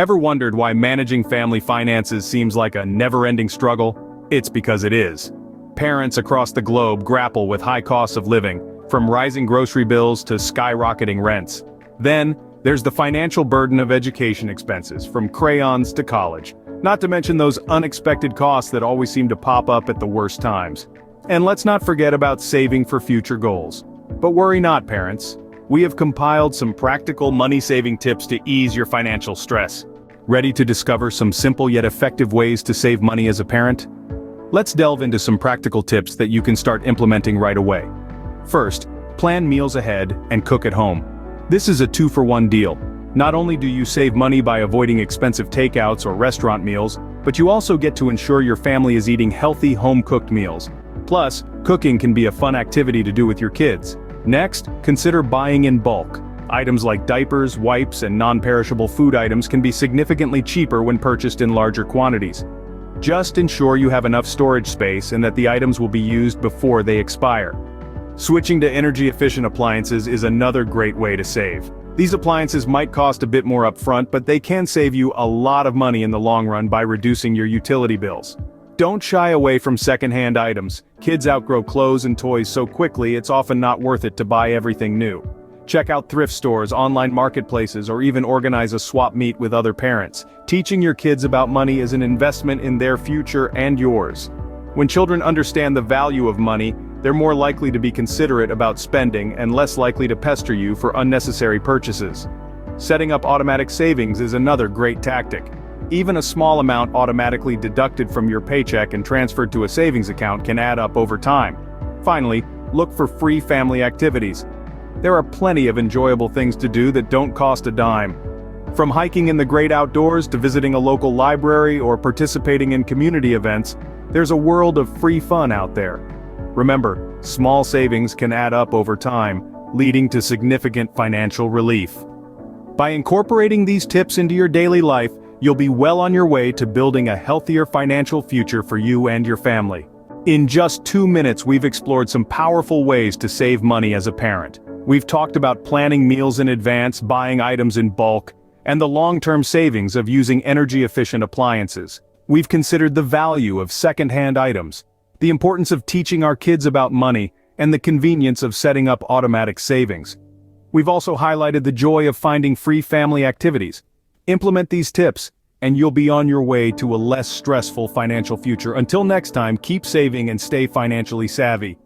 Ever wondered why managing family finances seems like a never-ending struggle? It's because it is. Parents across the globe grapple with high costs of living, from rising grocery bills to skyrocketing rents. Then, there's the financial burden of education expenses, from crayons to college. Not to mention those unexpected costs that always seem to pop up at the worst times. And let's not forget about saving for future goals. But worry not, parents. We have compiled some practical money-saving tips to ease your financial stress. Ready to discover some simple yet effective ways to save money as a parent? Let's delve into some practical tips that you can start implementing right away. First, plan meals ahead and cook at home. This is a 2-for-1 deal. Not only do you save money by avoiding expensive takeouts or restaurant meals, but you also get to ensure your family is eating healthy home-cooked meals. Plus, cooking can be a fun activity to do with your kids. Next, consider buying in bulk. Items like diapers, wipes, and non-perishable food items can be significantly cheaper when purchased in larger quantities. Just ensure you have enough storage space and that the items will be used before they expire. Switching to energy-efficient appliances is another great way to save. These appliances might cost a bit more upfront, but they can save you a lot of money in the long run by reducing your utility bills. Don't shy away from second-hand items. Kids outgrow clothes and toys so quickly it's often not worth it to buy everything new. Check out thrift stores, online marketplaces, or even organize a swap meet with other parents. Teaching your kids about money is an investment in their future and yours. When children understand the value of money, they're more likely to be considerate about spending and less likely to pester you for unnecessary purchases. Setting up automatic savings is another great tactic. Even a small amount automatically deducted from your paycheck and transferred to a savings account can add up over time. Finally, look for free family activities. There are plenty of enjoyable things to do that don't cost a dime. From hiking in the great outdoors to visiting a local library or participating in community events, there's a world of free fun out there. Remember, small savings can add up over time, leading to significant financial relief. By incorporating these tips into your daily life, you'll be well on your way to building a healthier financial future for you and your family. In just 2 minutes, we've explored some powerful ways to save money as a parent. We've talked about planning meals in advance, buying items in bulk, and the long-term savings of using energy-efficient appliances. We've considered the value of second-hand items, the importance of teaching our kids about money, and the convenience of setting up automatic savings. We've also highlighted the joy of finding free family activities. Implement these tips, and you'll be on your way to a less stressful financial future. Until next time, keep saving and stay financially savvy.